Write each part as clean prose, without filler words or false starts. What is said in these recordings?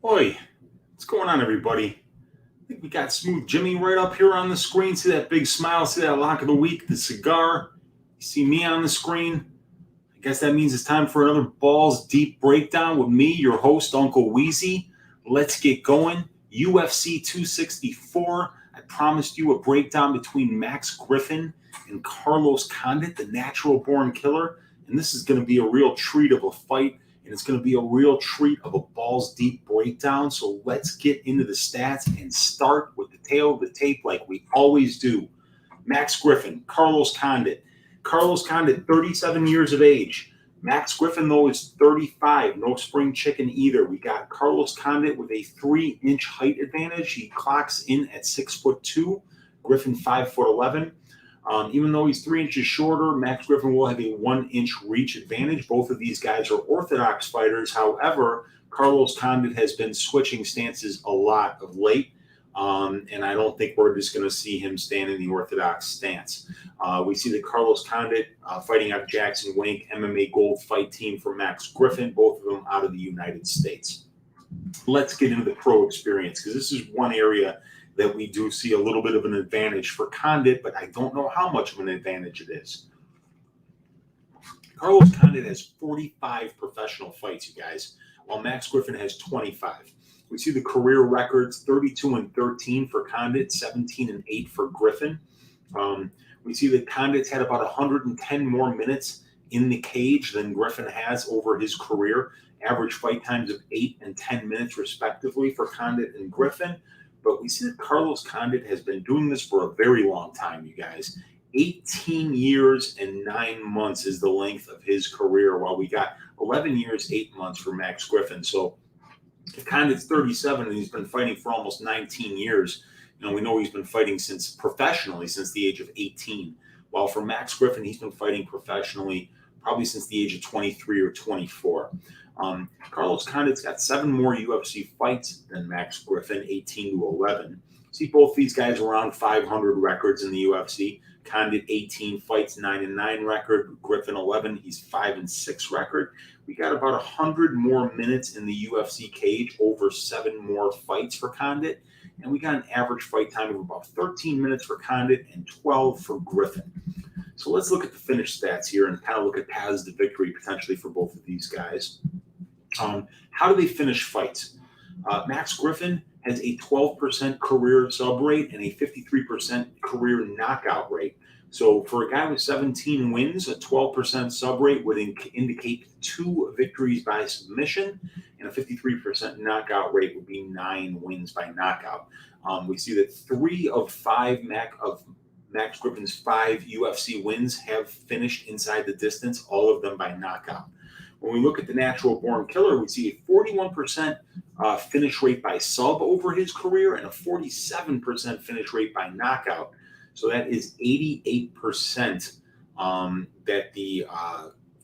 Oi, what's going on, everybody? I think we got Smooth Jimmy right up here on the screen. See that big smile? See that lock of the week? The cigar? You see me on the screen? I guess that means it's time for another Balls Deep breakdown with me, your host, Uncle Weezy. Let's get going. UFC 264. I promised you a breakdown between Max Griffin and Carlos Condit, the natural born killer. And this is going to be a real treat of a fight. And it's going to be a real treat of a balls deep breakdown. So let's get into the stats and start with the tail of the tape like we always do. Max Griffin, Carlos Condit. Carlos Condit, 37 years of age. Max Griffin, though, is 35. No spring chicken either. We got Carlos Condit with a 3-inch height advantage. He clocks in at 6'2". Griffin 5'11". Even though he's 3 inches shorter, Max Griffin will have a 1-inch reach advantage. Both of these guys are orthodox fighters. However, Carlos Condit has been switching stances a lot of late. And I don't think we're just going to see him stand in the orthodox stance. We see that Carlos Condit fighting out of Jackson Wink, MMA Gold Fight Team for Max Griffin, both of them out of the United States. Let's get into the pro experience because this is one area that we do see a little bit of an advantage for Condit, but I don't know how much of an advantage it is. Carlos Condit has 45 professional fights, you guys, while Max Griffin has 25. We see the career records, 32-13 for Condit, 17-8 for Griffin. We see that Condit's had about 110 more minutes in the cage than Griffin has over his career. Average fight times of 8 and 10 minutes, respectively, for Condit and Griffin. But we see that Carlos Condit has been doing this for a very long time, you guys. 18 years and 9 months is the length of his career, while we got 11 years, 8 months for Max Griffin. So if Condit's 37 and he's been fighting for almost 19 years, we know he's been fighting professionally since the age of 18. While for Max Griffin, he's been fighting professionally probably since the age of 23 or 24. Carlos Condit's got 7 more UFC fights than Max Griffin, 18-11. See both these guys around 500 records in the UFC. Condit 18 fights, 9-9 record. Griffin 11, he's 5-6 record. We got about 100 more minutes in the UFC cage, over 7 more fights for Condit. And we got an average fight time of about 13 minutes for Condit and 12 for Griffin. So let's look at the finish stats here and kind of look at paths to victory potentially for both of these guys. How do they finish fights? Max Griffin has a 12% career sub rate and a 53% career knockout rate. So for a guy with 17 wins, a 12% sub rate would indicate 2 victories by submission, and a 53% knockout rate would be 9 wins by knockout. We see that 3 of 5 Max Griffin's 5 UFC wins have finished inside the distance, all of them by knockout. When we look at the natural born killer, we see a 41% finish rate by sub over his career and a 47% finish rate by knockout. So that is 88% that the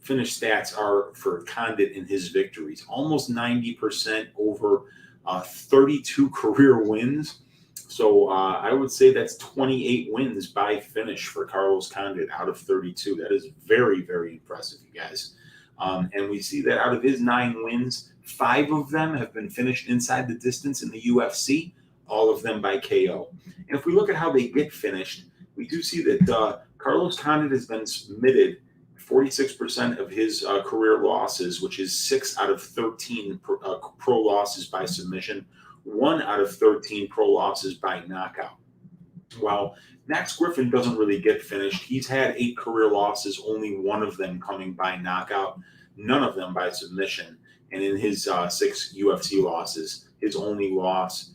finish stats are for Condit in his victories. Almost 90% over 32 career wins. So I would say that's 28 wins by finish for Carlos Condit out of 32. That is very, very impressive, you guys. And we see that out of his 9 wins, 5 of them have been finished inside the distance in the UFC, all of them by KO. And if we look at how they get finished, we do see that Carlos Condit has been submitted 46% of his career losses, which is 6 out of 13 pro losses by submission, 1 out of 13 pro losses by knockout. While Max Griffin doesn't really get finished, he's had 8 career losses, only 1 of them coming by knockout, none of them by submission. And in his 6 UFC losses, his only loss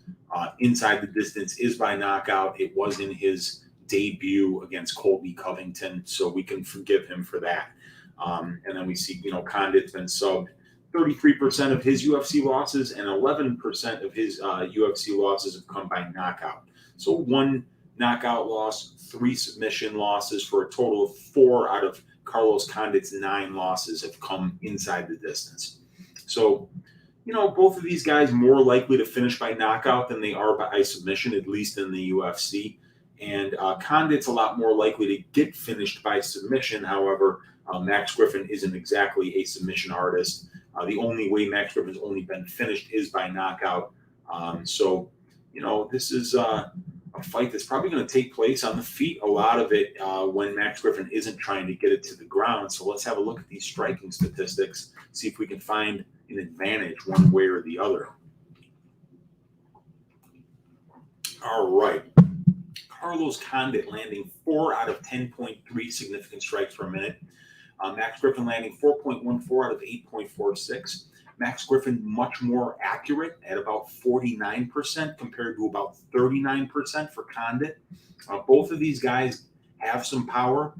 inside the distance is by knockout. It was in his debut against Colby Covington, so we can forgive him for that. And then we see, Condit's been subbed 33% of his UFC losses, and 11% of his UFC losses have come by knockout. So 1 knockout loss, 3 submission losses, for a total of 4 out of Carlos Condit's 9 losses have come inside the distance. So, both of these guys more likely to finish by knockout than they are by submission, at least in the UFC. And Condit's a lot more likely to get finished by submission. However, Max Griffin isn't exactly a submission artist. The only way Max Griffin's only been finished is by knockout. So, this is a fight that's probably going to take place on the feet, a lot of it when Max Griffin isn't trying to get it to the ground. So let's have a look at these striking statistics, see if we can find an advantage one way or the other. All right. Carlos Condit landing 4 out of 10.3 significant strikes per minute. Max Griffin landing 4.14 out of 8.46. Max Griffin much more accurate at about 49% compared to about 39% for Condit. Both of these guys have some power.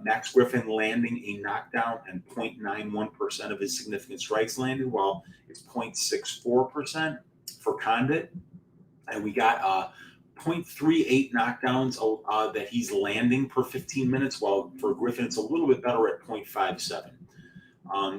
Max Griffin landing a knockdown and 0.91% of his significant strikes landed, while it's 0.64% for Condit. And we got 0.38 knockdowns that he's landing per 15 minutes, while for Griffin it's a little bit better at 0.57.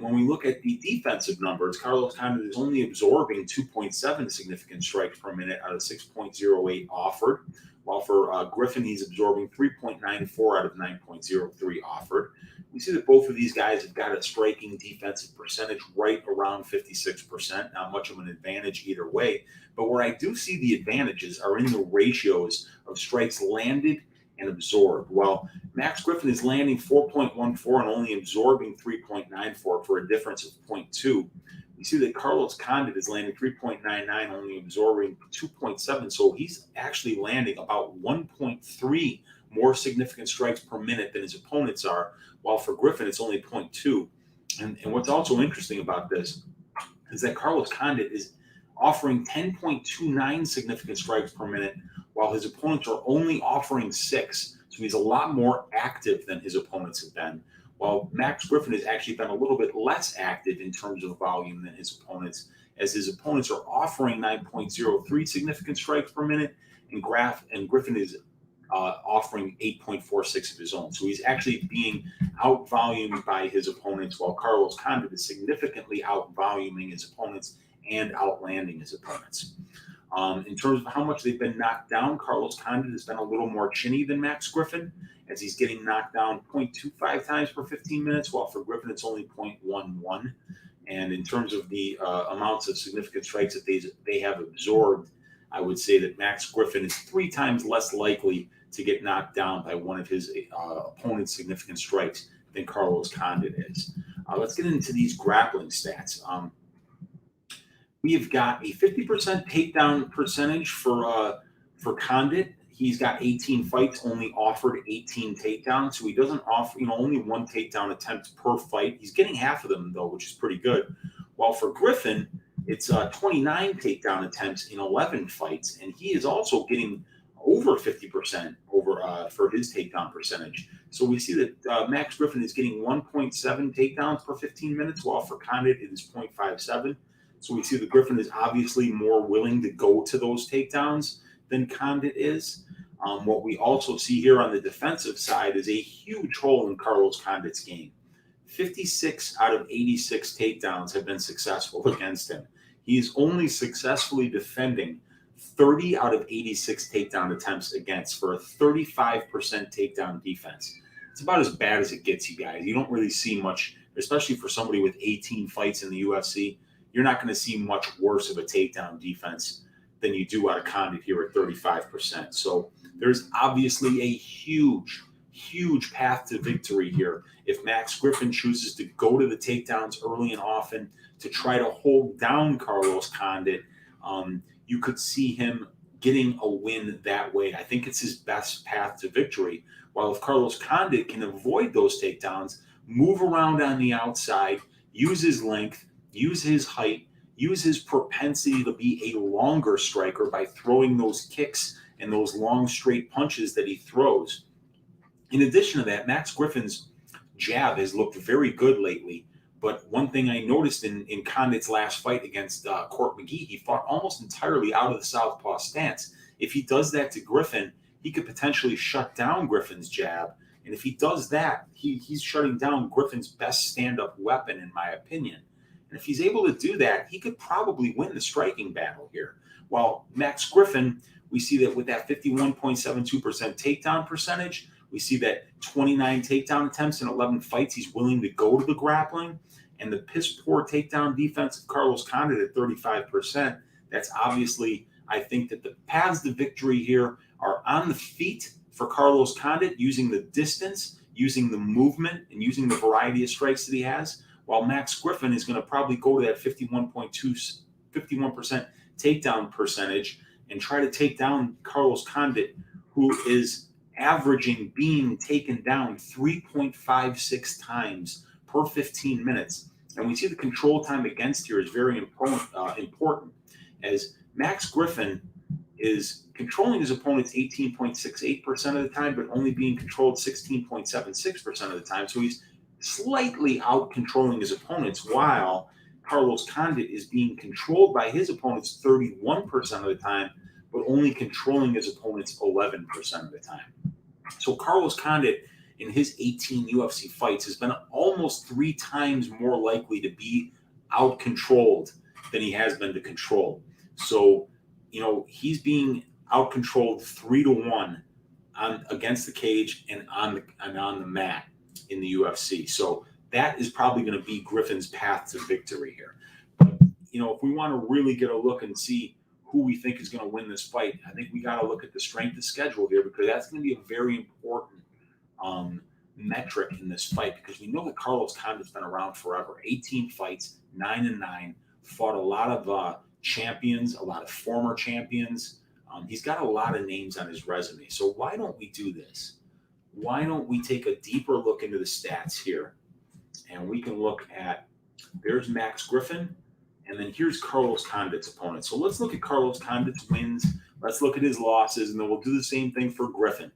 When we look at the defensive numbers, Carlos Condit is only absorbing 2.7 significant strikes per minute out of 6.08 offered, while for Griffin, he's absorbing 3.94 out of 9.03 offered. We see that both of these guys have got a striking defensive percentage right around 56%, not much of an advantage either way. But where I do see the advantages are in the ratios of strikes landed and absorbed. While Max Griffin is landing 4.14 and only absorbing 3.94 for a difference of 0.2, we see that Carlos Condit is landing 3.99, only absorbing 2.7. So he's actually landing about 1.3 more significant strikes per minute than his opponents are, while for Griffin, it's only 0.2. And what's also interesting about this is that Carlos Condit is offering 10.29 significant strikes per minute, while his opponents are only offering 6. So he's a lot more active than his opponents have been, while Max Griffin has actually been a little bit less active in terms of volume than his opponents, as his opponents are offering 9.03 significant strikes per minute, and Griffin is offering 8.46 of his own. So he's actually being out-volumed by his opponents, while Carlos Condit is significantly out-voluming his opponents and outlanding his opponents. In terms of how much they've been knocked down, Carlos Condit has been a little more chinny than Max Griffin, as he's getting knocked down 0.25 times per 15 minutes, while for Griffin it's only 0.11. And in terms of the amounts of significant strikes that they have absorbed, I would say that Max Griffin is 3 times less likely to get knocked down by one of his opponent's significant strikes than Carlos Condit is. Let's get into these grappling stats. We have got a 50% takedown percentage for Condit. He's got 18 fights, only offered 18 takedowns, so he doesn't offer, only 1 takedown attempt per fight. He's getting half of them though, which is pretty good. While for Griffin, it's 29 takedown attempts in 11 fights, and he is also getting over 50% for his takedown percentage. So we see that Max Griffin is getting 1.7 takedowns per 15 minutes, while for Condit it is 0.57. So we see that Griffin is obviously more willing to go to those takedowns than Condit is. What we also see here on the defensive side is a huge hole in Carlos Condit's game. 56 out of 86 takedowns have been successful against him. He is only successfully defending 30 out of 86 takedown attempts against, for a 35% takedown defense. It's about as bad as it gets, you guys. You don't really see much, especially for somebody with 18 fights in the UFC. You're not going to see much worse of a takedown defense than you do out of Condit here at 35%. So there's obviously a huge path to victory here if Max Griffin chooses to go to the takedowns early and often to try to hold down Carlos Condit. You could see him getting a win that way. I think it's his best path to victory. While if Carlos Condit can avoid those takedowns, move around on the outside, use his length, use his height, use his propensity to be a longer striker by throwing those kicks and those long straight punches that he throws. In addition to that, Max Griffin's jab has looked very good lately. But one thing I noticed in Condit's last fight against Court McGee, he fought almost entirely out of the southpaw stance. If he does that to Griffin, he could potentially shut down Griffin's jab. And if he does that, he's shutting down Griffin's best stand-up weapon, in my opinion. And if he's able to do that, he could probably win the striking battle here. While Max Griffin, we see that with that 51.72% takedown percentage, we see that 29 takedown attempts in 11 fights, he's willing to go to the grappling. and the piss poor takedown defense of Carlos Condit at 35%. That's obviously, I think that the paths to victory here are on the feet for Carlos Condit, using the distance, using the movement, and using the variety of strikes that he has, while Max Griffin is going to probably go to that 51% takedown percentage and try to take down Carlos Condit, who is averaging being taken down 3.56 times per 15 minutes. And we see the control time against here is very important, as Max Griffin is controlling his opponents 18.68% of the time, but only being controlled 16.76% of the time. So he's slightly out controlling his opponents, while Carlos Condit is being controlled by his opponents 31% of the time, but only controlling his opponents 11% of the time. So Carlos Condit, in his 18 UFC fights, has been almost 3 times more likely to be out-controlled than he has been to control. So, he's being out-controlled 3-1 against the cage and on the mat in the UFC. So that is probably going to be Griffin's path to victory here. But, if we want to really get a look and see who we think is going to win this fight, I think we got to look at the strength of schedule here, because that's going to be a very important metric in this fight, because we know that Carlos Condit's been around forever. 18 fights, 9-9, fought a lot of champions, a lot of former champions. He's got a lot of names on his resume. So why don't we do this? Why don't we take a deeper look into the stats here? And we can look at, there's Max Griffin, and then here's Carlos Condit's opponent. So let's look at Carlos Condit's wins. Let's look at his losses, and then we'll do the same thing for Griffin.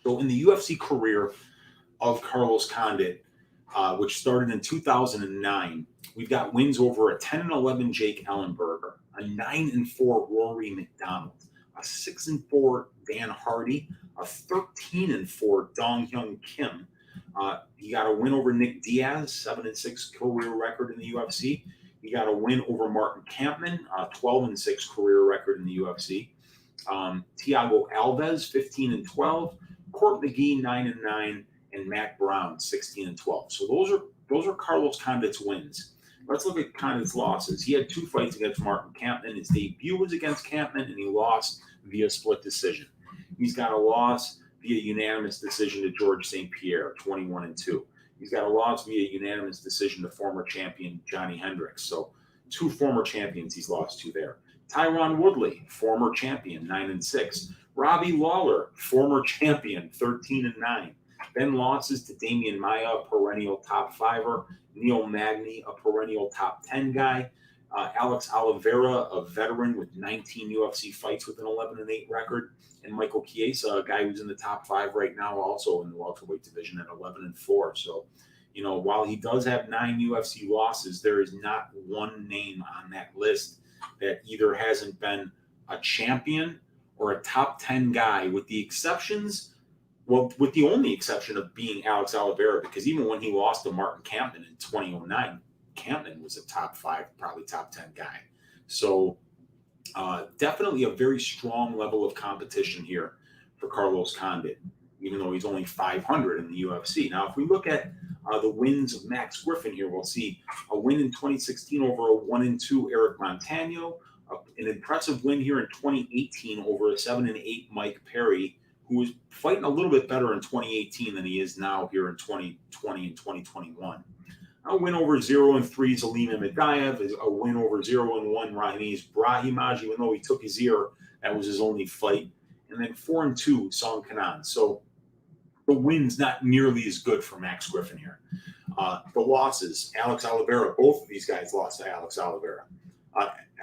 So in the UFC career of Carlos Condit, which started in 2009, we've got wins over a 10-11 Jake Ellenberger, a 9-4 Rory McDonald, a 6-4 Dan Hardy, a 13-4 Dong Hyun Kim. He got a win over Nick Diaz, 7-6 career record in the UFC. He got a win over Martin Kampmann, 12-6 career record in the UFC. Thiago Alves, 15-12. Court McGee, 9-9. And Matt Brown, 16-12. So those are Carlos Condit's wins. Let's look at Condit's losses. He had 2 fights against Martin Kampmann. His debut was against Kampmann, and he lost via split decision. He's got a loss via unanimous decision to George St. Pierre, 21-2. He's got a loss via unanimous decision to former champion Johnny Hendricks. So 2 former champions he's lost to there. Tyron Woodley, former champion, 9-6. Robbie Lawler, former champion, 13-9. Then losses to Damian Maia, a perennial top 5er. Neil Magny, a perennial top 10 guy. Alex Oliveira, a veteran with 19 UFC fights with an 11-8 record. And Michael Chiesa, a guy who's in the top 5 right now, also in the welterweight division at 11-4. So, while he does have 9 UFC losses, there is not one name on that list that either hasn't been a champion or a top 10 guy, with the only exception of being Alex Oliveira, because even when he lost to Martin Kampmann in 2009, Kampmann was a top 5, probably top 10 guy. So definitely a very strong level of competition here for Carlos Condit, even though he's only 500 in the UFC. Now, if we look at the wins of Max Griffin here, we'll see a win in 2016 over a 1-2 Eric Montano, an impressive win here in 2018 over a 7-8 Mike Perry, who was fighting a little bit better in 2018 than he is now here in 2020 and 2021. A win over 0-3 Zalina Madaev, a win over 0-1 Ramiz Brahimaj, even though he took his ear, that was his only fight. And then 4-2 Song Kanan. So the win's not nearly as good for Max Griffin here. The losses, Alex Oliveira, both of these guys lost to Alex Oliveira.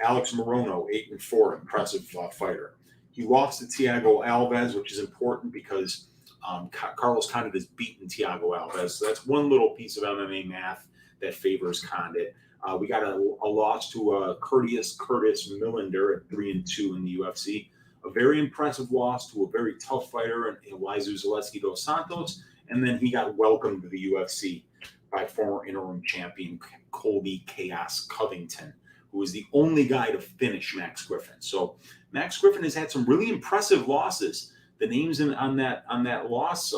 Alex Morono, 8-4, impressive fighter. He lost to Thiago Alves, which is important because Carlos Condit has beaten Thiago Alves. So that's one little piece of MMA math that favors Condit. We got a loss to Curtis Millender at 3-2 in the UFC. A very impressive loss to a very tough fighter in Waizu Zaleski dos Santos. And then he got welcomed to the UFC by former interim champion Colby Chaos Covington, who was the only guy to finish Max Griffin. So Max Griffin has had some really impressive losses. The names in that loss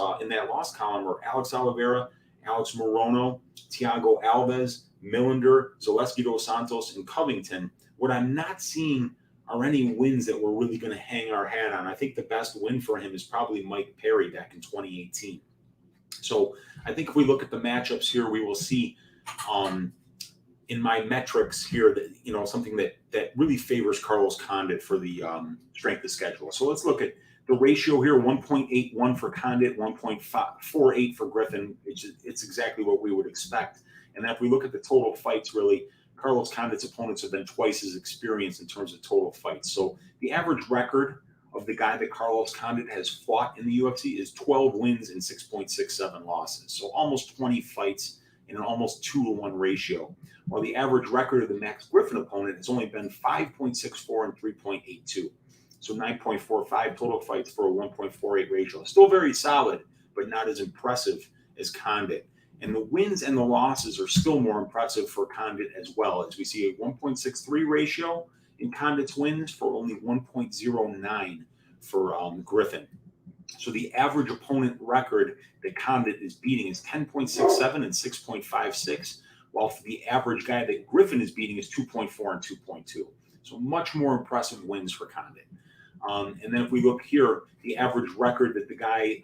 column were Alex Oliveira, Alex Morono, Thiago Alves, Millender, Zaleski dos Santos, and Covington. What I'm not seeing are any wins that we're really going to hang our hat on. I think the best win for him is probably Mike Perry back in 2018. So I think if we look at the matchups here, we will see in my metrics here that, something that really favors Carlos Condit for the strength of schedule. So let's look at the ratio here: 1.81 for Condit, 1.48 for Griffin. It's exactly what we would expect. And then if we look at the total fights, really, Carlos Condit's opponents have been twice as experienced in terms of total fights. So the average record of the guy that Carlos Condit has fought in the UFC is 12 wins and 6.67 losses. So almost 20 fights in an almost 2-to-1 ratio. While the average record of the Max Griffin opponent has only been 5.64 and 3.82. So 9.45 total fights for a 1.48 ratio. Still very solid, but not as impressive as Condit. And the wins and the losses are still more impressive for Condit as well, as we see a 1.63 ratio in Condit's wins for only 1.09 for Griffin. So the average opponent record that Condit is beating is 10.67 and 6.56, while for the average guy that Griffin is beating is 2.4 and 2.2. So much more impressive wins for Condit. And then if we look here, the average record that the guy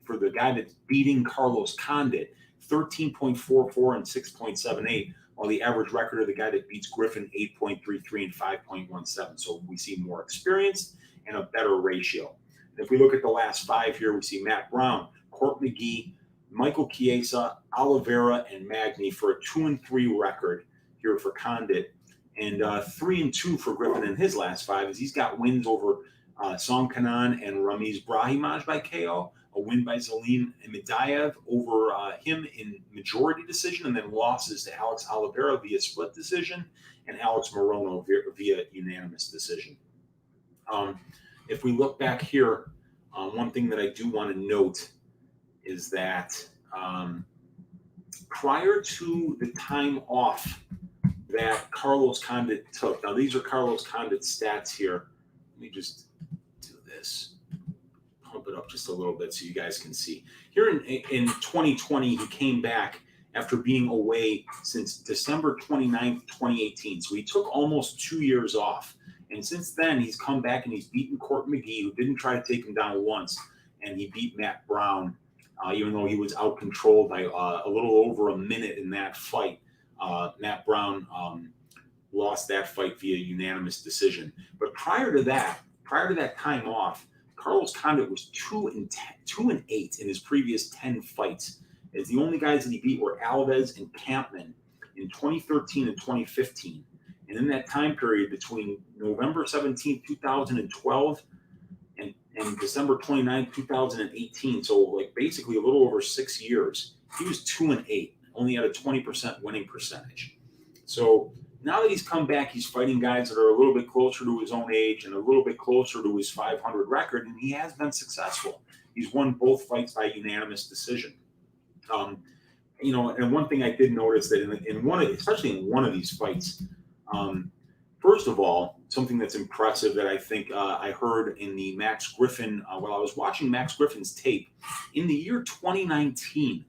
for the guy that's beating Carlos Condit, 13.44 and 6.78, while the average record of the guy that beats Griffin, 8.33 and 5.17. So we see more experience and a better ratio. And if we look at the last 5 here, we see Matt Brown, Court McGee, Michael Chiesa, Oliveira, and Magny for a 2-3 record here for Condit, and 3-2 for Griffin in his last 5, as he's got wins over Song Kanan and Ramiz Brahimaj by KO, a win by Zalim Midayev over him in majority decision, and then losses to Alex Oliveira via split decision and Alex Morono via unanimous decision. If we look back here, one thing that I do want to note is that prior to the time off that Carlos Condit took, now these are Carlos Condit's stats here. Let me just do this. Pump it up just a little bit so you guys can see. Here in 2020, he came back after being away since December 29th, 2018. So he took almost 2 years off. And since then, he's come back and he's beaten Court McGee, who didn't try to take him down once. And he beat Matt Brown, even though he was out-controlled by a little over a minute in that fight. Matt Brown lost that fight via unanimous decision. But prior to that time off, Carlos Condit was 2-8 in his previous 10 fights. As the only guys that he beat were Alves and Kampman in 2013 and 2015. And in that time period between November 17, 2012 and December 29, 2018, so like basically a little over 6 years, he was 2-8, only had a 20% winning percentage. So now that he's come back, he's fighting guys that are a little bit closer to his own age and a little bit closer to his 500 record, and he has been successful. He's won both fights by unanimous decision. And one thing I did notice that especially in one of these fights, first of all, something that's impressive that I think I heard in the Max Griffin, while I was watching Max Griffin's tape, in the year 2019,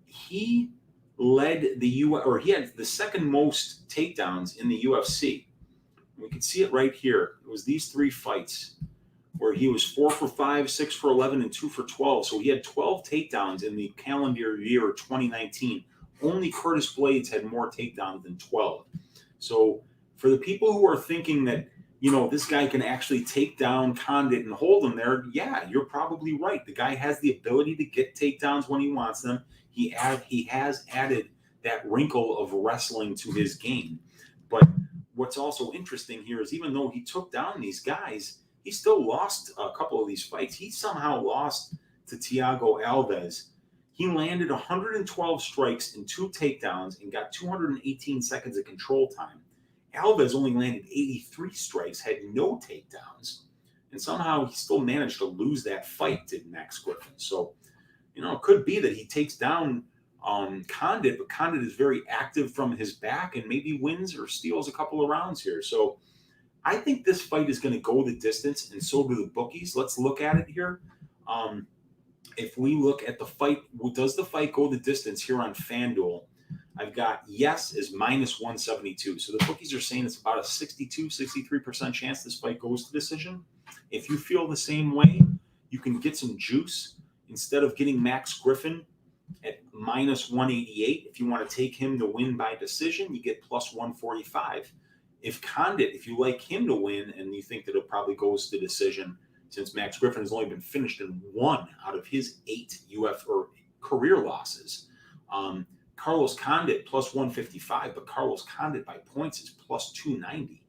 he led he had the second most takedowns in the UFC. We can see it right here. It was these 3 fights where he was 4 for 5, 6 for 11, and 2 for 12. So he had 12 takedowns in the calendar year 2019. Only Curtis Blades had more takedowns than 12. So for the people who are thinking that, this guy can actually take down Condit and hold him there, yeah, you're probably right. The guy has the ability to get takedowns when he wants them. He has added that wrinkle of wrestling to his game. But what's also interesting here is even though he took down these guys, he still lost a couple of these fights. He somehow lost to Thiago Alves. He landed 112 strikes and 2 takedowns and got 218 seconds of control time. Alves only landed 83 strikes, had no takedowns, and somehow he still managed to lose that fight to Max Griffin. So, it could be that he takes down Condit, but Condit is very active from his back and maybe wins or steals a couple of rounds here. So I think this fight is going to go the distance, and so do the bookies. Let's look at it here. If we look at the fight, does the fight go the distance here on FanDuel? I've got yes is minus 172. So the bookies are saying it's about a 63% chance this fight goes to decision. If you feel the same way, you can get some juice. Instead of getting Max Griffin at minus 188, if you want to take him to win by decision, you get plus 145. If Condit, if you like him to win and you think that it probably goes to decision, since Max Griffin has only been finished in 1 out of his 8 or career losses, Carlos Condit plus 155, but Carlos Condit by points is plus 290.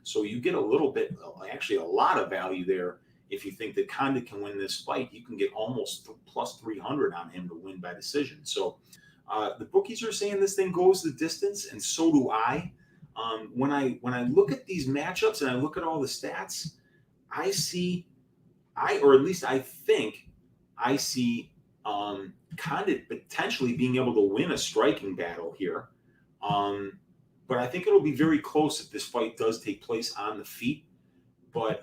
So you get a little bit, actually a lot of value there. If you think that Condit can win this fight, you can get almost plus 300 on him to win by decision. So the bookies are saying this thing goes the distance, and so do I. When I look at these matchups and I look at all the stats, I think I see Condit potentially being able to win a striking battle here. But I think it'll be very close if this fight does take place on the feet. But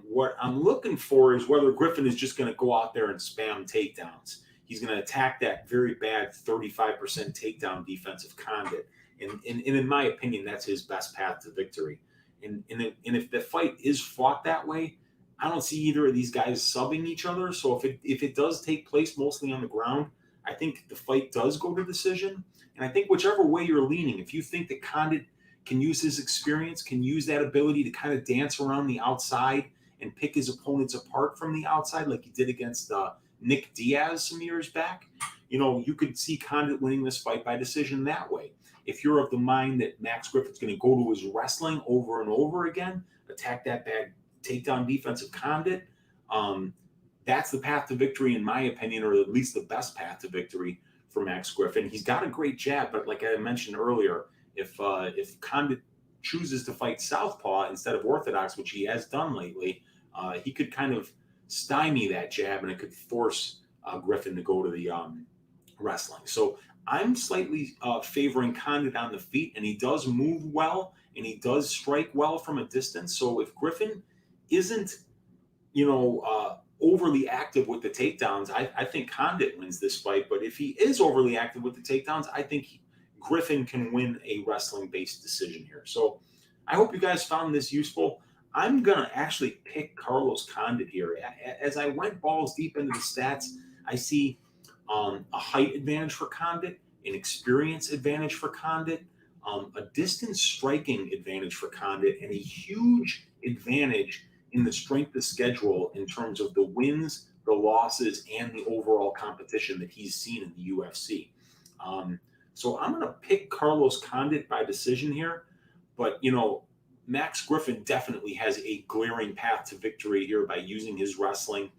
what I'm looking for is whether Griffin is just going to go out there and spam takedowns. He's going to attack that very bad 35% takedown defense of Condit. And in my opinion, that's his best path to victory. And if the fight is fought that way, I don't see either of these guys subbing each other. So if it does take place mostly on the ground, I think the fight does go to decision. And I think whichever way you're leaning, if you think that Condit can use his experience, can use that ability to kind of dance around the outside and pick his opponents apart from the outside like he did against Nick Diaz some years back, you could see Condit winning this fight by decision that way. If you're of the mind that Max Griffin's going to go to his wrestling over and over again, attack that bad takedown defense of Condit, that's the path to victory, in my opinion, or at least the best path to victory for Max Griffin. He's got a great jab, but like I mentioned earlier, if Condit chooses to fight southpaw instead of orthodox, which he has done lately, he could kind of stymie that jab, and it could force Griffin to go to the wrestling. So I'm slightly favoring Condit on the feet, and he does move well, and he does strike well from a distance. So if Griffin isn't, overly active with the takedowns, I think Condit wins this fight. But if he is overly active with the takedowns, I think Griffin can win a wrestling-based decision here. So I hope you guys found this useful. I'm going to actually pick Carlos Condit here. As I went balls deep into the stats, I see a height advantage for Condit, an experience advantage for Condit, a distance striking advantage for Condit, and a huge advantage in the strength of schedule in terms of the wins, the losses, and the overall competition that he's seen in the UFC. So I'm going to pick Carlos Condit by decision here. But, Max Griffin definitely has a glaring path to victory here by using his wrestling,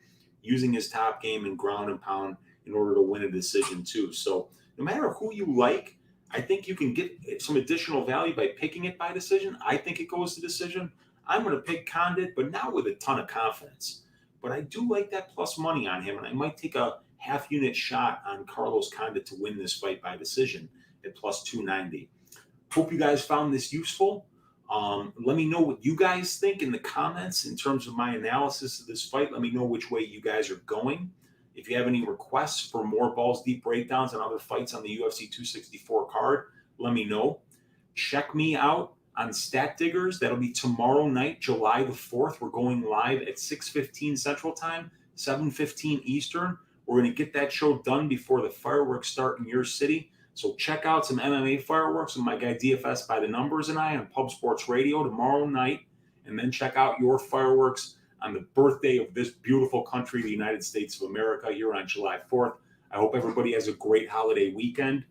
using his top game and ground and pound in order to win a decision too. So no matter who you like, I think you can get some additional value by picking it by decision. I think it goes to decision. I'm going to pick Condit, but not with a ton of confidence. But I do like that plus money on him, and I might take a half-unit shot on Carlos Condit to win this fight by decision at plus 290. Hope you guys found this useful. Let me know what you guys think in the comments in terms of my analysis of this fight. Let me know which way you guys are going. If you have any requests for more balls deep breakdowns and other fights on the UFC 264 card, let me know. Check me out on Stat Diggers. That'll be tomorrow night, July the 4th. We're going live at 6:15 Central Time, 7:15 Eastern. We're going to get that show done before the fireworks start in your city. So check out some MMA fireworks with my guy DFS by the Numbers and I on Pub Sports Radio tomorrow night. And then check out your fireworks on the birthday of this beautiful country, the United States of America, here on July 4th. I hope everybody has a great holiday weekend.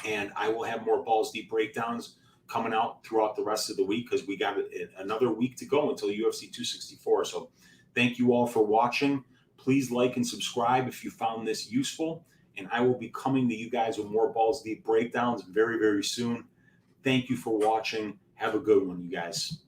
And I will have more balls deep breakdowns coming out throughout the rest of the week because we got another week to go until UFC 264. So thank you all for watching. Please like and subscribe if you found this useful. And I will be coming to you guys with more balls deep breakdowns very, very soon. Thank you for watching. Have a good one, you guys.